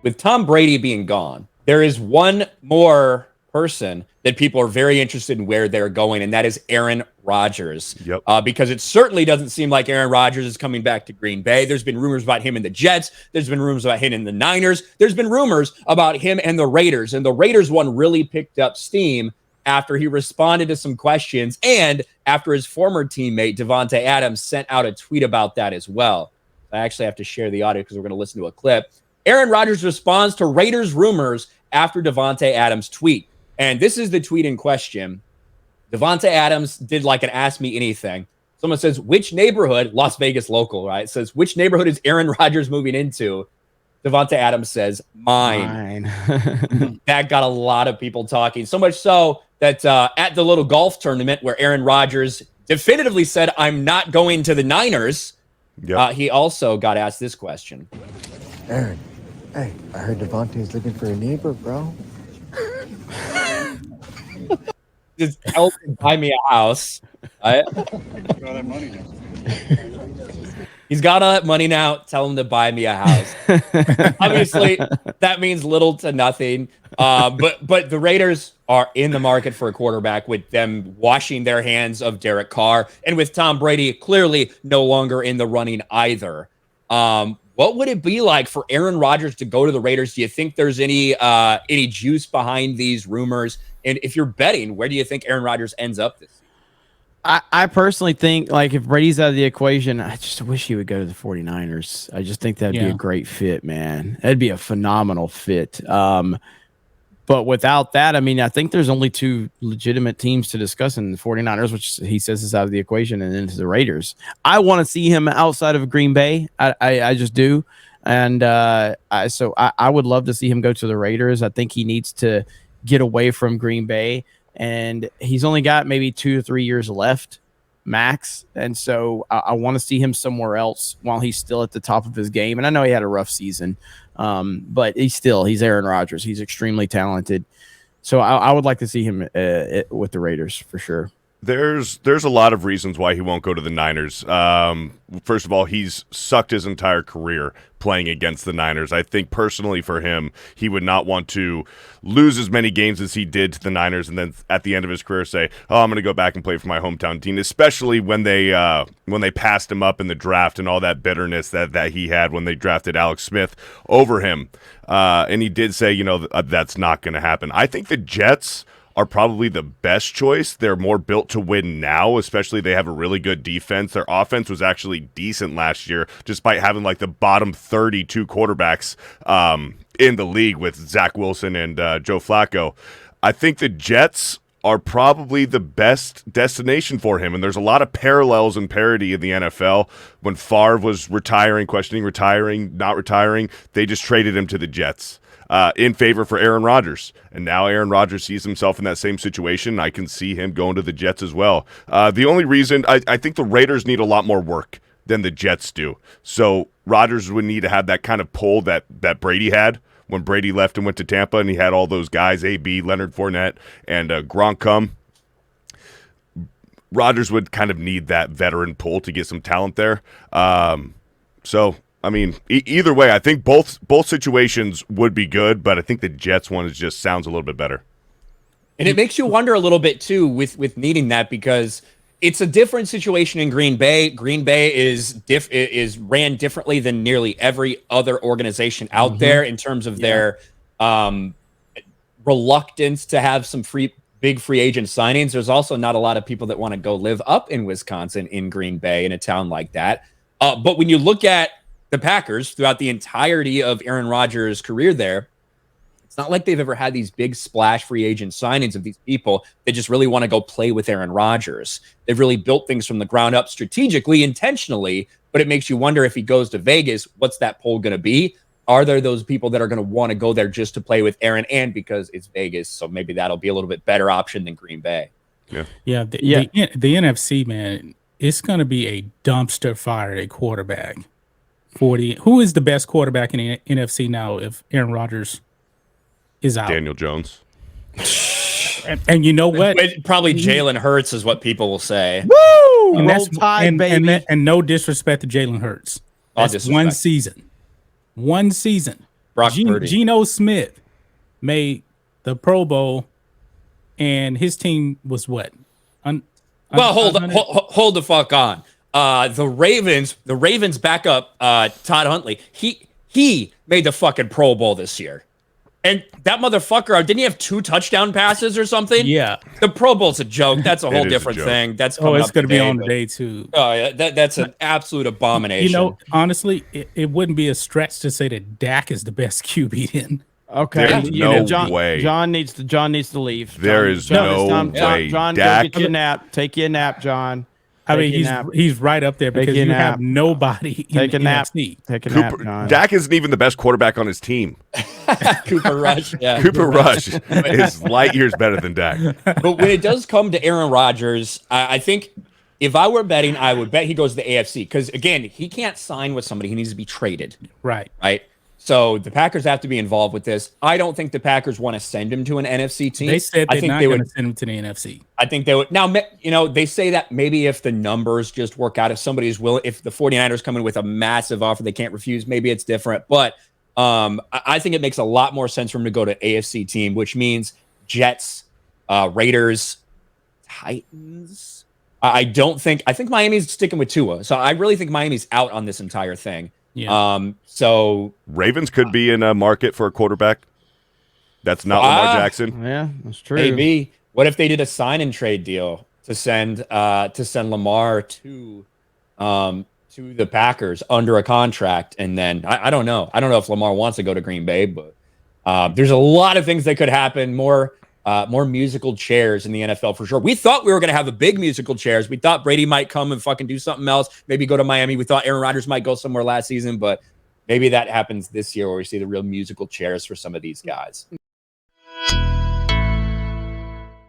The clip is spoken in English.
with Tom Brady being gone, there is one more person that people are very interested in where they're going, and that is Aaron Rodgers. Yep. Because it certainly doesn't seem like Aaron Rodgers is coming back to Green Bay. There's been rumors about him in the Jets. There's been rumors about him in the Niners. There's been rumors about him and the Raiders. And the Raiders one really picked up steam after he responded to some questions and after his former teammate, Davante Adams, sent out a tweet about that as well. I actually have to share the audio because we're going to listen to a clip. Aaron Rodgers responds to Raiders rumors after Davante Adams' tweet. And this is the tweet in question. Davante Adams did like an Ask Me Anything. Someone says, which neighborhood, Las Vegas local, right? Says, which neighborhood is Aaron Rodgers moving into? Davante Adams says, mine. That got a lot of people talking. So much so that at the little golf tournament where Aaron Rodgers definitively said, I'm not going to the Niners, he also got asked this question. Aaron, hey, I heard Davante's looking for a neighbor, bro. Just help him buy me a house. Right? He's got all that money now. Tell him to buy me a house. Obviously, that means little to nothing. But the Raiders are in the market for a quarterback with them washing their hands of Derek Carr and with Tom Brady clearly no longer in the running either. What would it be like for Aaron Rodgers to go to the Raiders? Do you think there's any juice behind these rumors? And if you're betting, where do you think Aaron Rodgers ends up this season? I personally think, like, if Brady's out of the equation, I just wish he would go to the 49ers. I just think that'd be a great fit, man. That'd be a phenomenal fit. But without that, I mean, I think there's only two legitimate teams to discuss in the 49ers, which he says is out of the equation, and into the Raiders. I want to see him outside of Green Bay. I just do. And so I would love to see him go to the Raiders. I think he needs to get away from Green Bay. And he's only got maybe 2 to 3 years left max. And so I want to see him somewhere else while he's still at the top of his game. And I know he had a rough season, but he's Aaron Rodgers. He's extremely talented. So I would like to see him with the Raiders for sure. There's a lot of reasons why he won't go to the Niners. First of all, he's sucked his entire career playing against the Niners. I think personally for him, he would not want to lose as many games as he did to the Niners and then at the end of his career say, oh, I'm going to go back and play for my hometown team, especially when they passed him up in the draft and all that bitterness that he had when they drafted Alex Smith over him. And he did say, that's not going to happen. I think the Jets are probably the best choice. They're more built to win now, especially they have a really good defense. Their offense was actually decent last year, despite having like the bottom 32 quarterbacks in the league with Zach Wilson and Joe Flacco. I think the Jets are probably the best destination for him, and there's a lot of parallels and parity in the NFL. When Favre was retiring, questioning retiring, not retiring, they just traded him to the Jets. In favor for Aaron Rodgers. And now Aaron Rodgers sees himself in that same situation. I can see him going to the Jets as well. The only reason, I think the Raiders need a lot more work than the Jets do. So Rodgers would need to have that kind of pull that Brady had when Brady left and went to Tampa, and he had all those guys, AB, Leonard Fournette, and Gronk come. Rodgers would kind of need that veteran pull to get some talent there. I mean, either way, I think both situations would be good, but I think the Jets one just sounds a little bit better. And it makes you wonder a little bit, too, with needing that, because it's a different situation in Green Bay. Green Bay is ran differently than nearly every other organization out there in terms of their reluctance to have some big free agent signings. There's also not a lot of people that want to go live up in Wisconsin, in Green Bay, in a town like that. But when you look at the Packers throughout the entirety of Aaron Rodgers' career there, it's not like they've ever had these big splash free agent signings of these people that just really want to go play with Aaron Rodgers. They've really built things from the ground up strategically, intentionally, but it makes you wonder if he goes to Vegas, what's that poll going to be? Are there those people that are going to want to go there just to play with Aaron, and because it's Vegas, so maybe that'll be a little bit better option than Green Bay. The NFC, man, it's going to be a dumpster fire at quarterback. Who is the best quarterback in the NFC now if Aaron Rodgers is out? Daniel Jones. And you know what? Probably Jalen Hurts is what people will say. Woo! And Roll Tide, baby. And no disrespect to Jalen Hurts. That's one season. One season. Brock Purdy. Geno Smith made the Pro Bowl, and his team was what? Well, hold the fuck on. The Ravens backup Todd Huntley. He made the fucking Pro Bowl this year. And that motherfucker, didn't he have 2 touchdown passes or something? Yeah. The Pro Bowl's a joke. That's a whole different thing. That's coming it's going to be on today too. Oh yeah, that's an absolute abomination. You know, honestly, it wouldn't be a stretch to say that Dak is the best QB in. Okay, There's no way. John needs to leave. There is no way. John, Dak, go get you a nap. Take you a nap, John. I mean, he's right up there because you have nobody in Take a nap. NFC. Take a nap, John. Dak isn't even the best quarterback on his team. Cooper Rush. Yeah. Cooper Rush is light years better than Dak. But when it does come to Aaron Rodgers, I think if I were betting, I would bet he goes to the AFC because, again, he can't sign with somebody. He needs to be traded. Right. So the Packers have to be involved with this. I don't think the Packers want to send him to an NFC team. They said they're not going to send him to the NFC. I think they would. Now, they say that maybe if the numbers just work out, if somebody's willing, if the 49ers come in with a massive offer they can't refuse, maybe it's different. But I think it makes a lot more sense for him to go to AFC team, which means Jets, Raiders, Titans. I think Miami's sticking with Tua. So I really think Miami's out on this entire thing. Yeah. So Ravens could be in a market for a quarterback. That's not Lamar Jackson. Yeah, that's true. Maybe. What if they did a sign and trade deal to send Lamar to the Packers under a contract, and then I don't know. I don't know if Lamar wants to go to Green Bay, but there's a lot of things that could happen. More musical chairs in the NFL for sure. We thought we were going to have a big musical chairs. We thought Brady might come and fucking do something else, maybe go to Miami. We thought Aaron Rodgers might go somewhere last season, but maybe that happens this year where we see the real musical chairs for some of these guys.